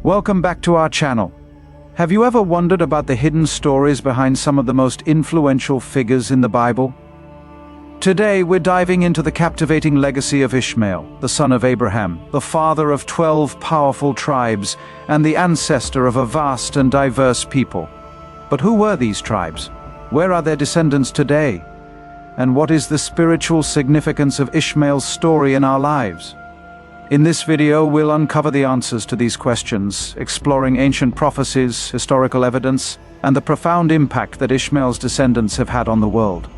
Welcome back to our channel. Have you ever wondered about the hidden stories behind some of the most influential figures in the Bible? Today we're diving into the captivating legacy of Ishmael, the son of Abraham, the father of 12 powerful tribes, and the ancestor of a vast and diverse people. But who were these tribes? Where are their descendants today? And what is the spiritual significance of Ishmael's story in our lives? In this video, we'll uncover the answers to these questions, exploring ancient prophecies, historical evidence, and the profound impact that Ishmael's descendants have had on the world.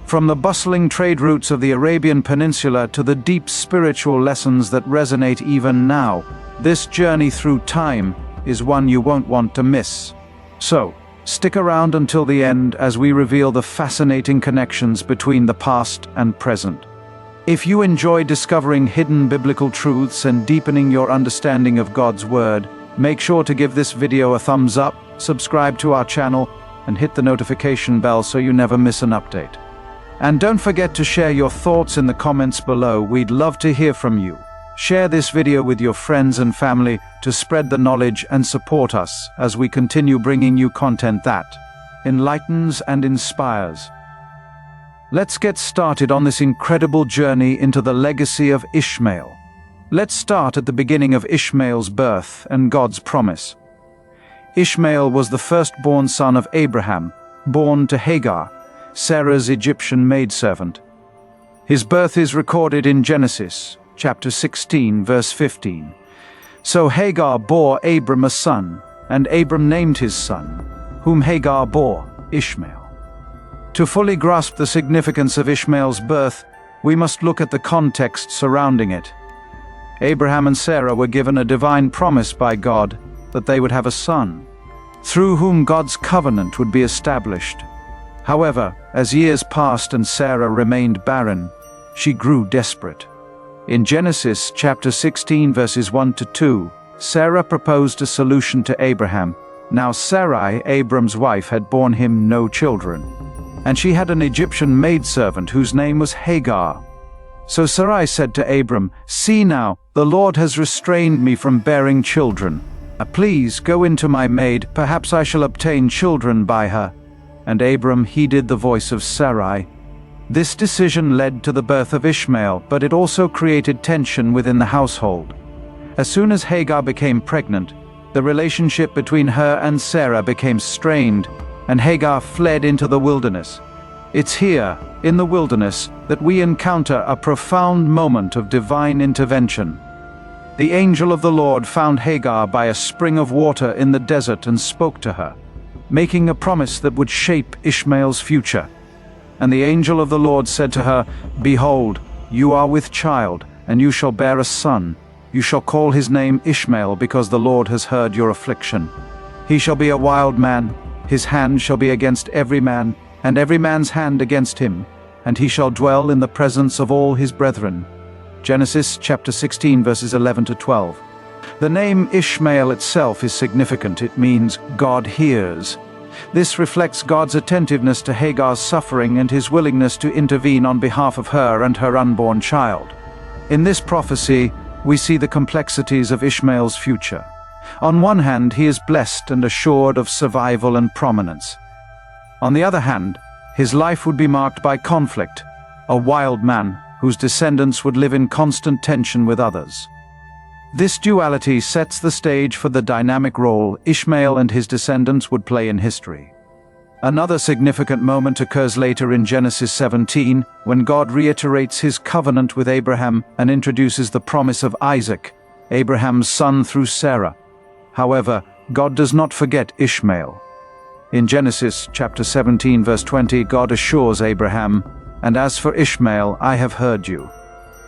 From the bustling trade routes of the Arabian Peninsula to the deep spiritual lessons that resonate even now, this journey through time is one you won't want to miss. So, stick around until the end as we reveal the fascinating connections between the past and present. If you enjoy discovering hidden biblical truths and deepening your understanding of God's Word, make sure to give this video a thumbs up, subscribe to our channel, and hit the notification bell so you never miss an update. And don't forget to share your thoughts in the comments below. We'd love to hear from you. Share this video with your friends and family to spread the knowledge and support us as we continue bringing you content that enlightens and inspires. Let's get started on this incredible journey into the legacy of Ishmael. Let's start at the beginning of Ishmael's birth and God's promise. Ishmael was the firstborn son of Abraham, born to Hagar, Sarah's Egyptian maidservant. His birth is recorded in Genesis, chapter 16, verse 15. So Hagar bore Abram a son, and Abram named his son, whom Hagar bore, Ishmael. To fully grasp the significance of Ishmael's birth, we must look at the context surrounding it. Abraham and Sarah were given a divine promise by God that they would have a son, through whom God's covenant would be established. However, as years passed and Sarah remained barren, she grew desperate. In Genesis chapter 16 verses 1 to 2, Sarah proposed a solution to Abraham. Now Sarai, Abram's wife, had borne him no children, and she had an Egyptian maidservant whose name was Hagar. So Sarai said to Abram, "See now, the Lord has restrained me from bearing children. Please go into my maid, perhaps I shall obtain children by her." And Abram heeded the voice of Sarai. This decision led to the birth of Ishmael, but it also created tension within the household. As soon as Hagar became pregnant, the relationship between her and Sarah became strained, and Hagar fled into the wilderness. It's here, in the wilderness, that we encounter a profound moment of divine intervention. The angel of the Lord found Hagar by a spring of water in the desert and spoke to her, making a promise that would shape Ishmael's future. And the angel of the Lord said to her, "Behold, you are with child, and you shall bear a son. You shall call his name Ishmael, because the Lord has heard your affliction. He shall be a wild man. His hand shall be against every man, and every man's hand against him, and he shall dwell in the presence of all his brethren." Genesis chapter 16 verses 11 to 12. The name Ishmael itself is significant. It means God hears. This reflects God's attentiveness to Hagar's suffering and his willingness to intervene on behalf of her and her unborn child. In this prophecy, we see the complexities of Ishmael's future. On one hand, he is blessed and assured of survival and prominence. On the other hand, his life would be marked by conflict, a wild man whose descendants would live in constant tension with others. This duality sets the stage for the dynamic role Ishmael and his descendants would play in history. Another significant moment occurs later in Genesis 17, when God reiterates his covenant with Abraham and introduces the promise of Isaac, Abraham's son through Sarah. However, God does not forget Ishmael. In Genesis chapter 17 verse 20, God assures Abraham, "And as for Ishmael, I have heard you.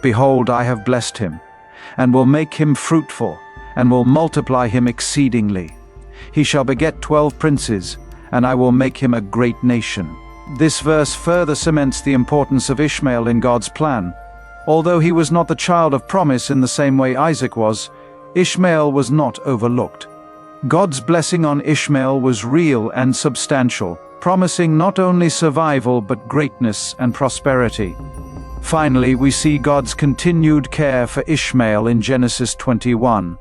Behold, I have blessed him, and will make him fruitful, and will multiply him exceedingly. He shall beget 12 princes, and I will make him a great nation." This verse further cements the importance of Ishmael in God's plan. Although he was not the child of promise in the same way Isaac was, Ishmael was not overlooked. God's blessing on Ishmael was real and substantial, promising not only survival but greatness and prosperity. Finally, we see God's continued care for Ishmael in Genesis 21.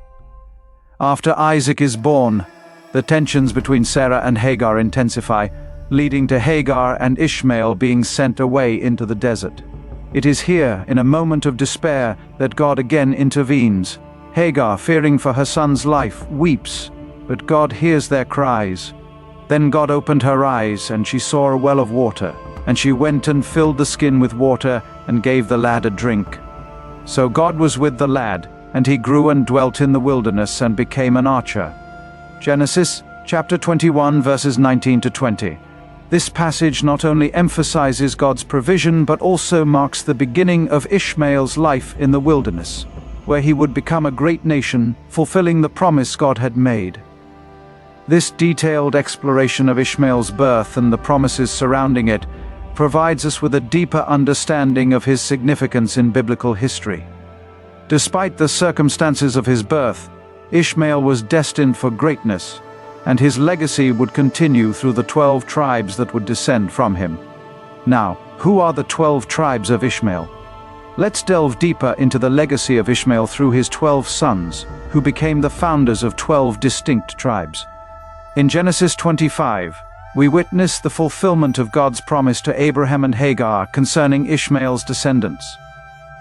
After Isaac is born, the tensions between Sarah and Hagar intensify, leading to Hagar and Ishmael being sent away into the desert. It is here, in a moment of despair, that God again intervenes. Hagar, fearing for her son's life, weeps, but God hears their cries. Then God opened her eyes, and she saw a well of water, and she went and filled the skin with water, and gave the lad a drink. So God was with the lad, and he grew and dwelt in the wilderness and became an archer. Genesis chapter 21 verses 19 to 20. This passage not only emphasizes God's provision but also marks the beginning of Ishmael's life in the wilderness, where he would become a great nation, fulfilling the promise God had made. This detailed exploration of Ishmael's birth and the promises surrounding it provides us with a deeper understanding of his significance in biblical history. Despite the circumstances of his birth, Ishmael was destined for greatness, and his legacy would continue through the 12 tribes that would descend from him. Now, who are the 12 tribes of Ishmael? Let's delve deeper into the legacy of Ishmael through his 12 sons, who became the founders of 12 distinct tribes. In Genesis 25, we witness the fulfillment of God's promise to Abraham and Hagar concerning Ishmael's descendants.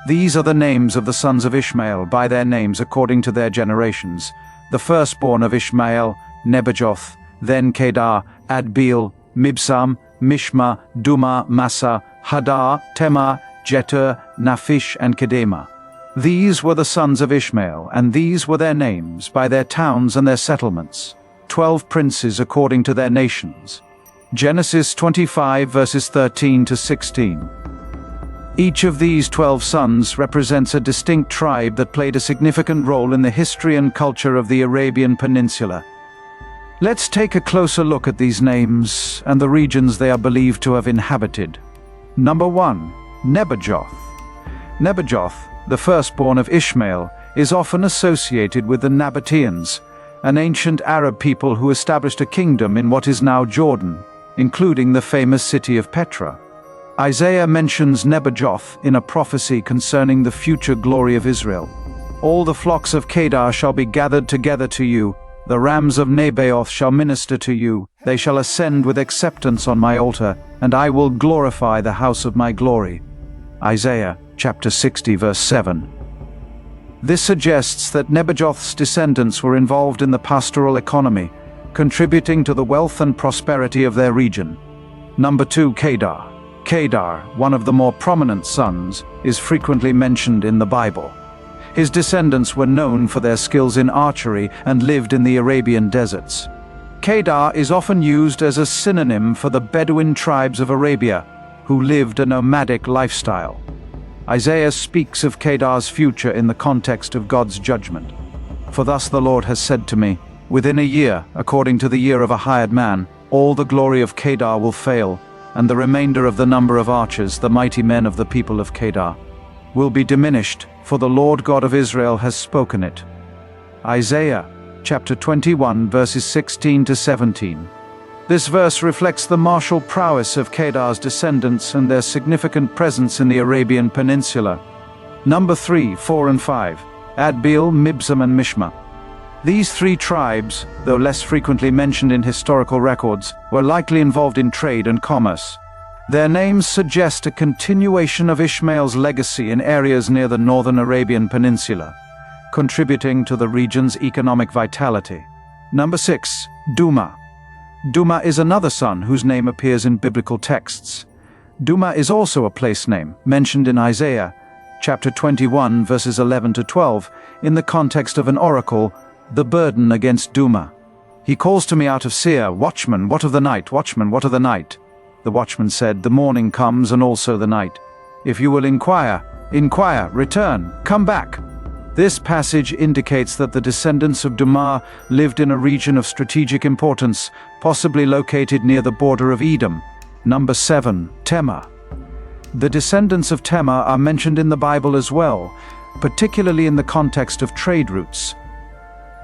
These are the names of the sons of Ishmael by their names according to their generations. The firstborn of Ishmael, Nebajoth, then Kedar, Adbeel, Mibsam, Mishma, Duma, Massa, Hadar, Tema, Jetur, Naphish, and Kedema. These were the sons of Ishmael, and these were their names by their towns and their settlements. 12 princes according to their nations. Genesis 25 verses 13 to 16. Each of these 12 sons represents a distinct tribe that played a significant role in the history and culture of the Arabian Peninsula. Let's take a closer look at these names and the regions they are believed to have inhabited. Number 1. Nebajoth. Nebajoth, the firstborn of Ishmael, is often associated with the Nabateans, an ancient Arab people who established a kingdom in what is now Jordan, including the famous city of Petra. Isaiah mentions Nebajoth in a prophecy concerning the future glory of Israel. All the flocks of Kedar shall be gathered together to you, the rams of Nebaioth shall minister to you, they shall ascend with acceptance on my altar, and I will glorify the house of my glory. Isaiah chapter 60 verse 7. This suggests that Nebajoth's descendants were involved in the pastoral economy, contributing to the wealth and prosperity of their region. Number 2. Kedar. Kedar, one of the more prominent sons, is frequently mentioned in the Bible. His descendants were known for their skills in archery and lived in the Arabian deserts. Kedar is often used as a synonym for the Bedouin tribes of Arabia, who lived a nomadic lifestyle. Isaiah speaks of Kedar's future in the context of God's judgment. For thus the Lord has said to me, within a year, according to the year of a hired man, all the glory of Kedar will fail, and the remainder of the number of archers, the mighty men of the people of Kedar, will be diminished, for the Lord God of Israel has spoken it. Isaiah chapter 21 verses 16 to 17. This verse reflects the martial prowess of Kedar's descendants and their significant presence in the Arabian Peninsula. Number 3, 4, and 5. Adbeel, Mibsam, and Mishma. These 3 tribes, though less frequently mentioned in historical records, were likely involved in trade and commerce. Their names suggest a continuation of Ishmael's legacy in areas near the northern Arabian Peninsula, contributing to the region's economic vitality. Number 6. Duma. Duma is another son whose name appears in biblical texts. Duma is also a place name, mentioned in Isaiah, chapter 21, verses 11 to 12, in the context of an oracle, the burden against Duma. He calls to me out of Seir, "Watchman, what of the night? Watchman, what of the night?" The watchman said, "The morning comes and also the night. If you will inquire, return, come back." This passage indicates that the descendants of Duma lived in a region of strategic importance, possibly located near the border of Edom. Number 7. Tema. The descendants of Tema are mentioned in the Bible as well, particularly in the context of trade routes.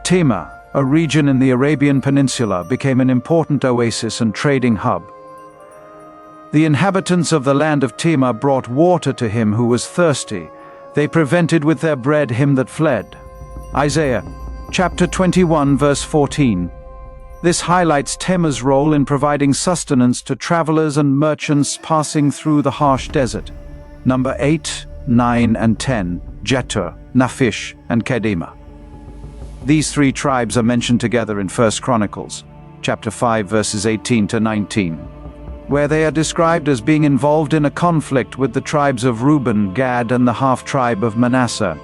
Tema, a region in the Arabian Peninsula, became an important oasis and trading hub. The inhabitants of the land of Tema brought water to him who was thirsty. They prevented with their bread him that fled. Isaiah chapter 21, verse 14. This highlights Temah's role in providing sustenance to travelers and merchants passing through the harsh desert. Number 8, 9, and 10, Jetur, Naphish, and Kedemah. These three tribes are mentioned together in 1 Chronicles, chapter 5, verses 18 to 19, where they are described as being involved in a conflict with the tribes of Reuben, Gad, and the half-tribe of Manasseh.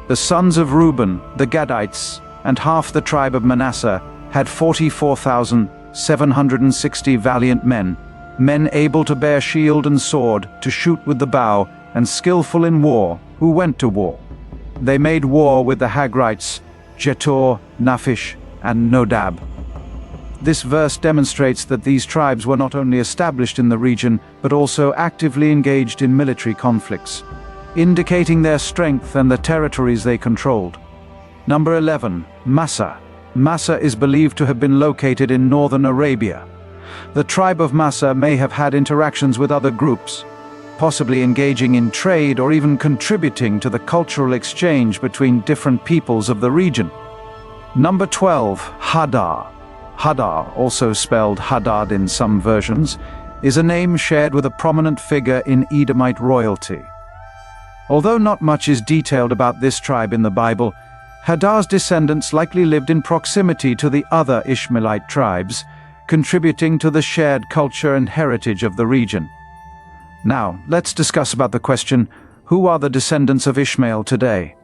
The sons of Reuben, the Gadites, and half the tribe of Manasseh had 44,760 valiant men, men able to bear shield and sword, to shoot with the bow, and skillful in war, who went to war. They made war with the Hagrites, Jetur, Naphish, and Nodab. This verse demonstrates that these tribes were not only established in the region, but also actively engaged in military conflicts, indicating their strength and the territories they controlled. Number 11, Massa. Massa is believed to have been located in northern Arabia. The tribe of Massa may have had interactions with other groups, possibly engaging in trade or even contributing to the cultural exchange between different peoples of the region. Number 12, Hadar. Hadar, also spelled Hadad in some versions, is a name shared with a prominent figure in Edomite royalty. Although not much is detailed about this tribe in the Bible, Hadar's descendants likely lived in proximity to the other Ishmaelite tribes, contributing to the shared culture and heritage of the region. Now, let's discuss about the question, who are the descendants of Ishmael today?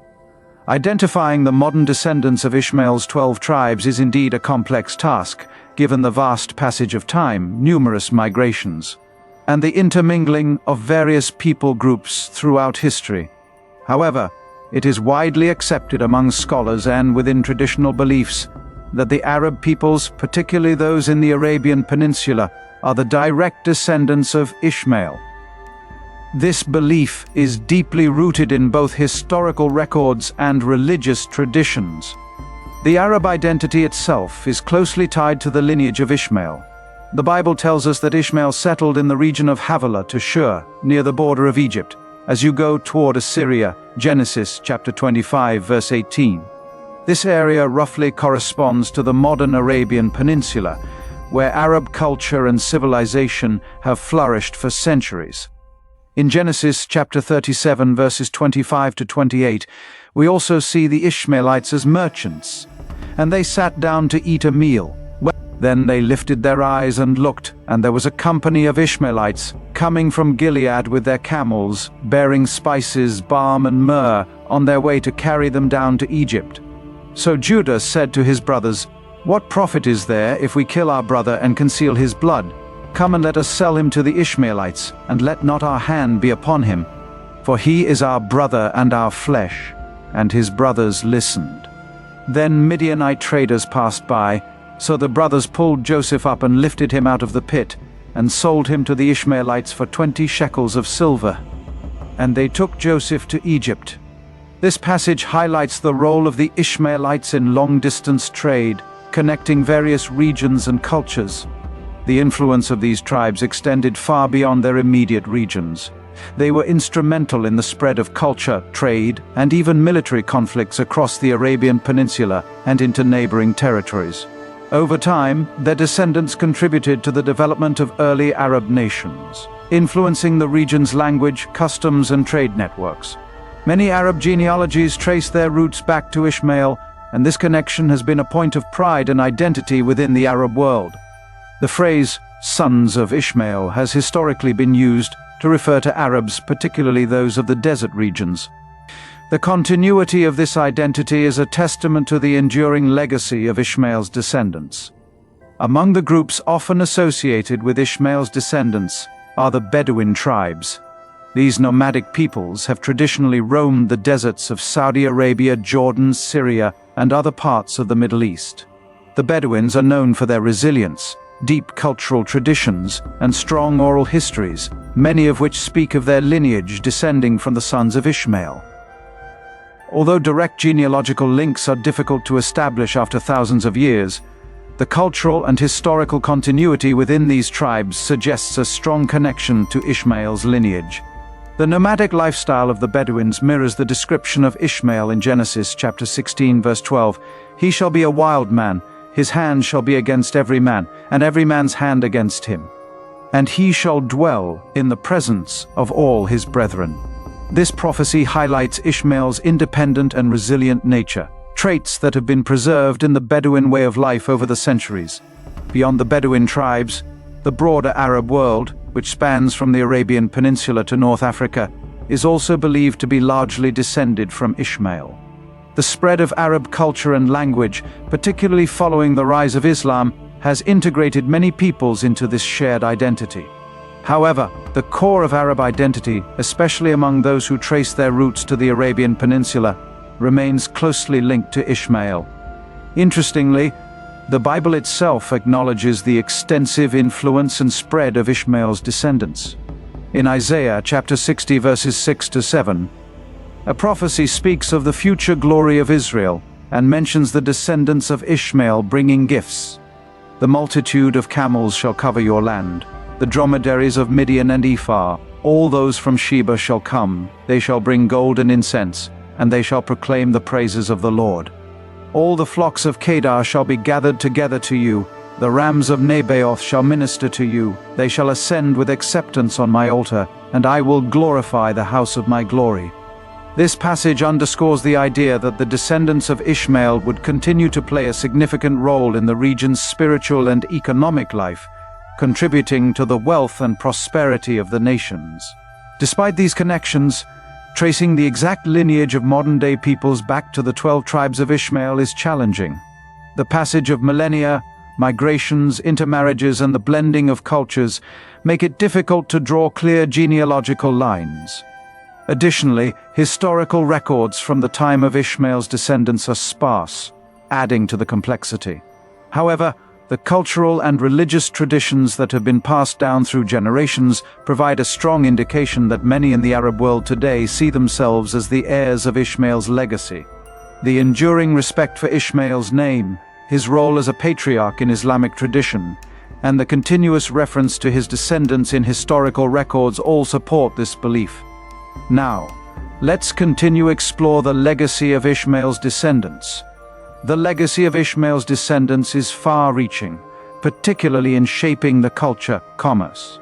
Identifying the modern descendants of Ishmael's 12 tribes is indeed a complex task, given the vast passage of time, numerous migrations, and the intermingling of various people groups throughout history. However, it is widely accepted among scholars and within traditional beliefs that the Arab peoples, particularly those in the Arabian Peninsula, are the direct descendants of Ishmael. This belief is deeply rooted in both historical records and religious traditions. The Arab identity itself is closely tied to the lineage of Ishmael. The Bible tells us that Ishmael settled in the region of Havilah to Shur, near the border of Egypt, as you go toward Assyria, Genesis chapter 25, verse 18. This area roughly corresponds to the modern Arabian Peninsula, where Arab culture and civilization have flourished for centuries. In Genesis chapter 37, verses 25 to 28, we also see the Ishmaelites as merchants, and they sat down to eat a meal. Then they lifted their eyes and looked, and there was a company of Ishmaelites coming from Gilead with their camels, bearing spices, balm, and myrrh, on their way to carry them down to Egypt. So Judah said to his brothers, "What profit is there if we kill our brother and conceal his blood? Come and let us sell him to the Ishmaelites, and let not our hand be upon him. For he is our brother and our flesh." And his brothers listened. Then Midianite traders passed by, so the brothers pulled Joseph up and lifted him out of the pit, and sold him to the Ishmaelites for 20 shekels of silver. And they took Joseph to Egypt. This passage highlights the role of the Ishmaelites in long-distance trade, connecting various regions and cultures. The influence of these tribes extended far beyond their immediate regions. They were instrumental in the spread of culture, trade, and even military conflicts across the Arabian Peninsula and into neighboring territories. Over time, their descendants contributed to the development of early Arab nations, influencing the region's language, customs, and trade networks. Many Arab genealogies trace their roots back to Ishmael, and this connection has been a point of pride and identity within the Arab world. The phrase, "sons of Ishmael," has historically been used to refer to Arabs, particularly those of the desert regions. The continuity of this identity is a testament to the enduring legacy of Ishmael's descendants. Among the groups often associated with Ishmael's descendants are the Bedouin tribes. These nomadic peoples have traditionally roamed the deserts of Saudi Arabia, Jordan, Syria, and other parts of the Middle East. The Bedouins are known for their resilience, deep cultural traditions, and strong oral histories, many of which speak of their lineage descending from the sons of Ishmael. Although direct genealogical links are difficult to establish after thousands of years, the cultural and historical continuity within these tribes suggests a strong connection to Ishmael's lineage. The nomadic lifestyle of the Bedouins mirrors the description of Ishmael in Genesis chapter 16 verse 12. He shall be a wild man, his hand shall be against every man, and every man's hand against him. And he shall dwell in the presence of all his brethren. This prophecy highlights Ishmael's independent and resilient nature, traits that have been preserved in the Bedouin way of life over the centuries. Beyond the Bedouin tribes, the broader Arab world, which spans from the Arabian Peninsula to North Africa, is also believed to be largely descended from Ishmael. The spread of Arab culture and language, particularly following the rise of Islam, has integrated many peoples into this shared identity. However, the core of Arab identity, especially among those who trace their roots to the Arabian Peninsula, remains closely linked to Ishmael. Interestingly, the Bible itself acknowledges the extensive influence and spread of Ishmael's descendants. In Isaiah chapter 60 verses 6 to 7, a prophecy speaks of the future glory of Israel and mentions the descendants of Ishmael bringing gifts. The multitude of camels shall cover your land, the dromedaries of Midian and Ephah, all those from Sheba shall come, they shall bring gold and incense, and they shall proclaim the praises of the Lord. All the flocks of Kedar shall be gathered together to you, the rams of Nebaioth shall minister to you, they shall ascend with acceptance on my altar, and I will glorify the house of my glory. This passage underscores the idea that the descendants of Ishmael would continue to play a significant role in the region's spiritual and economic life, contributing to the wealth and prosperity of the nations. Despite these connections, tracing the exact lineage of modern-day peoples back to the 12 tribes of Ishmael is challenging. The passage of millennia, migrations, intermarriages, and the blending of cultures make it difficult to draw clear genealogical lines. Additionally, historical records from the time of Ishmael's descendants are sparse, adding to the complexity. However, the cultural and religious traditions that have been passed down through generations provide a strong indication that many in the Arab world today see themselves as the heirs of Ishmael's legacy. The enduring respect for Ishmael's name, his role as a patriarch in Islamic tradition, and the continuous reference to his descendants in historical records all support this belief. Now, let's continue explore the legacy of Ishmael's descendants. The legacy of Ishmael's descendants is far-reaching, particularly in shaping the culture, commerce,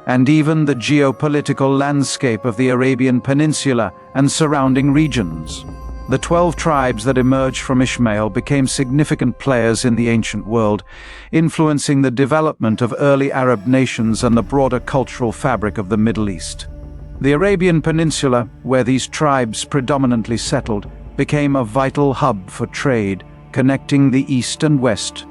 and even the geopolitical landscape of the Arabian Peninsula and surrounding regions. The 12 tribes that emerged from Ishmael became significant players in the ancient world, influencing the development of early Arab nations and the broader cultural fabric of the Middle East. The Arabian Peninsula, where these tribes predominantly settled, became a vital hub for trade, connecting the East and West.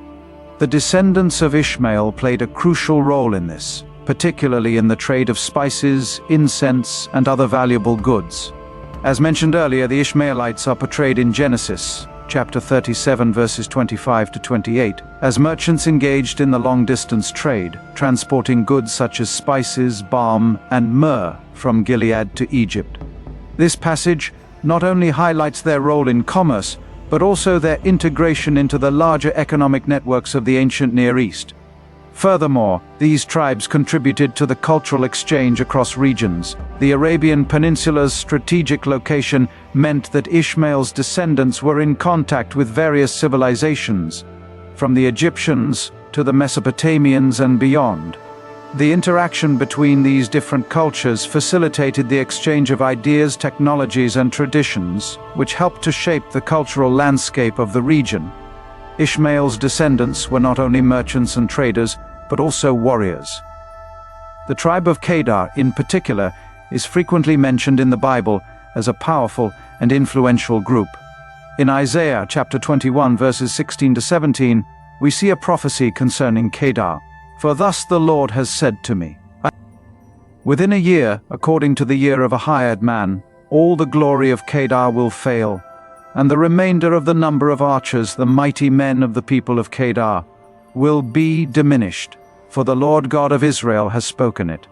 The descendants of Ishmael played a crucial role in this, particularly in the trade of spices, incense, and other valuable goods. As mentioned earlier, the Ishmaelites are portrayed in Genesis, chapter 37 verses 25 to 28, as merchants engaged in the long-distance trade, transporting goods such as spices, balm, and myrrh from Gilead to Egypt. This passage not only highlights their role in commerce, but also their integration into the larger economic networks of the ancient Near East. Furthermore, these tribes contributed to the cultural exchange across regions. The Arabian Peninsula's strategic location meant that Ishmael's descendants were in contact with various civilizations, from the Egyptians to the Mesopotamians and beyond. The interaction between these different cultures facilitated the exchange of ideas, technologies, and traditions, which helped to shape the cultural landscape of the region. Ishmael's descendants were not only merchants and traders, but also warriors. The tribe of Kedar, in particular, is frequently mentioned in the Bible as a powerful and influential group. In Isaiah chapter 21 verses 16 to 17, we see a prophecy concerning Kedar. For thus the Lord has said to me, within a year, according to the year of a hired man, all the glory of Kedar will fail, and the remainder of the number of archers, the mighty men of the people of Kedar, will be diminished, for the Lord God of Israel has spoken it.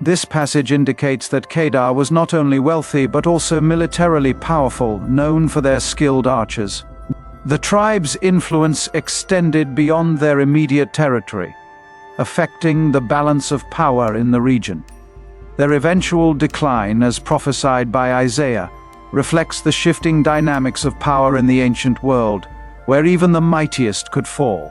This passage indicates that Kedar was not only wealthy but also militarily powerful, known for their skilled archers. The tribe's influence extended beyond their immediate territory, affecting the balance of power in the region. Their eventual decline, as prophesied by Isaiah, reflects the shifting dynamics of power in the ancient world, where even the mightiest could fall.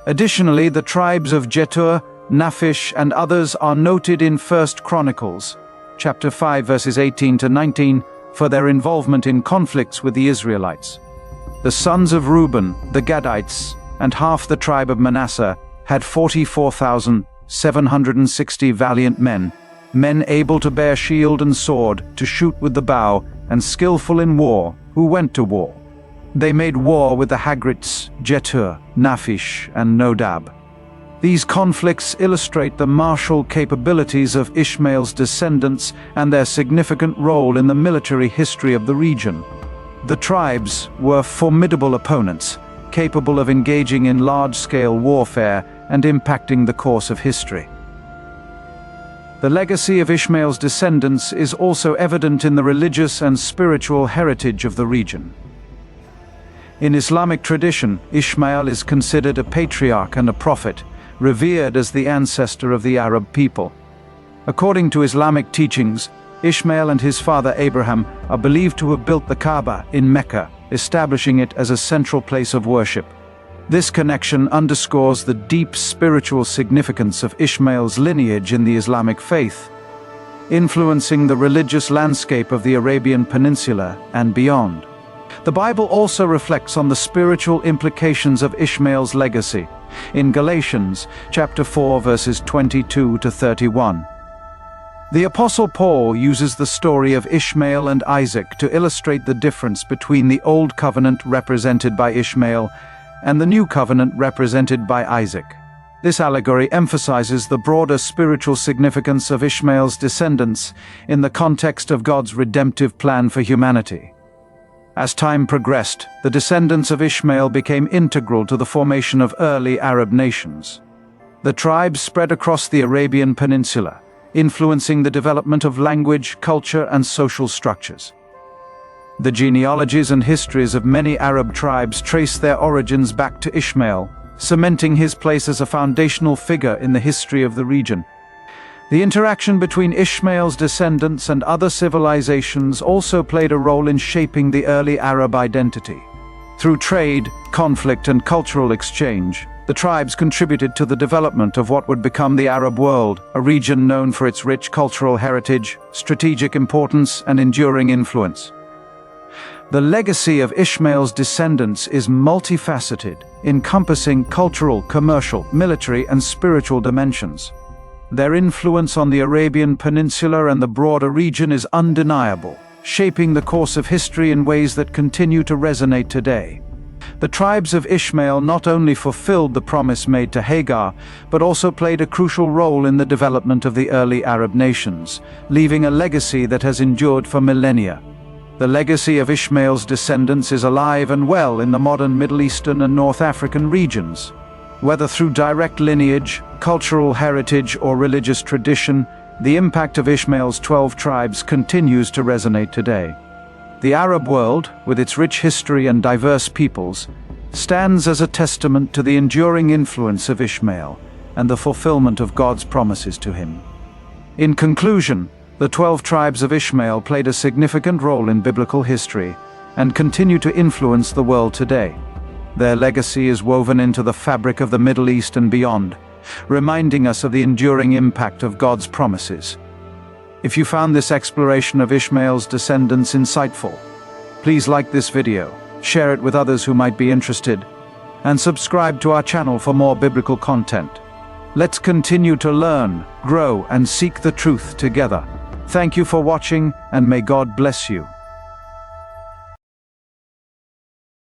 Additionally, the tribes of Jetur, Naphish, and others are noted in 1 Chronicles, chapter 5, verses 18 to 19, for their involvement in conflicts with the Israelites. The sons of Reuben, the Gadites, and half the tribe of Manasseh had 44,760 valiant men, men able to bear shield and sword, to shoot with the bow, and skillful in war, who went to war. They made war with the Hagrites, Jetur, Naphish, and Nodab. These conflicts illustrate the martial capabilities of Ishmael's descendants and their significant role in the military history of the region. The tribes were formidable opponents, capable of engaging in large-scale warfare and impacting the course of history. The legacy of Ishmael's descendants is also evident in the religious and spiritual heritage of the region. In Islamic tradition, Ishmael is considered a patriarch and a prophet, revered as the ancestor of the Arab people. According to Islamic teachings, Ishmael and his father Abraham are believed to have built the Kaaba in Mecca, establishing it as a central place of worship. This connection underscores the deep spiritual significance of Ishmael's lineage in the Islamic faith, influencing the religious landscape of the Arabian Peninsula and beyond. The Bible also reflects on the spiritual implications of Ishmael's legacy. In Galatians, chapter 4, verses 22 to 31. The Apostle Paul uses the story of Ishmael and Isaac to illustrate the difference between the Old Covenant represented by Ishmael and the New Covenant represented by Isaac. This allegory emphasizes the broader spiritual significance of Ishmael's descendants in the context of God's redemptive plan for humanity. As time progressed, the descendants of Ishmael became integral to the formation of early Arab nations. The tribes spread across the Arabian Peninsula, influencing the development of language, culture, and social structures. The genealogies and histories of many Arab tribes trace their origins back to Ishmael, cementing his place as a foundational figure in the history of the region. The interaction between Ishmael's descendants and other civilizations also played a role in shaping the early Arab identity. Through trade, conflict, and cultural exchange, the tribes contributed to the development of what would become the Arab world, a region known for its rich cultural heritage, strategic importance, and enduring influence. The legacy of Ishmael's descendants is multifaceted, encompassing cultural, commercial, military, and spiritual dimensions. Their influence on the Arabian Peninsula and the broader region is undeniable, shaping the course of history in ways that continue to resonate today. The tribes of Ishmael not only fulfilled the promise made to Hagar, but also played a crucial role in the development of the early Arab nations, leaving a legacy that has endured for millennia. The legacy of Ishmael's descendants is alive and well in the modern Middle Eastern and North African regions. Whether through direct lineage, cultural heritage, or religious tradition, the impact of Ishmael's 12 tribes continues to resonate today. The Arab world, with its rich history and diverse peoples, stands as a testament to the enduring influence of Ishmael and the fulfillment of God's promises to him. In conclusion, the 12 tribes of Ishmael played a significant role in biblical history and continue to influence the world today. Their legacy is woven into the fabric of the Middle East and beyond, reminding us of the enduring impact of God's promises. If you found this exploration of Ishmael's descendants insightful, please like this video, share it with others who might be interested, and subscribe to our channel for more biblical content. Let's continue to learn, grow, and seek the truth together. Thank you for watching, and may God bless you.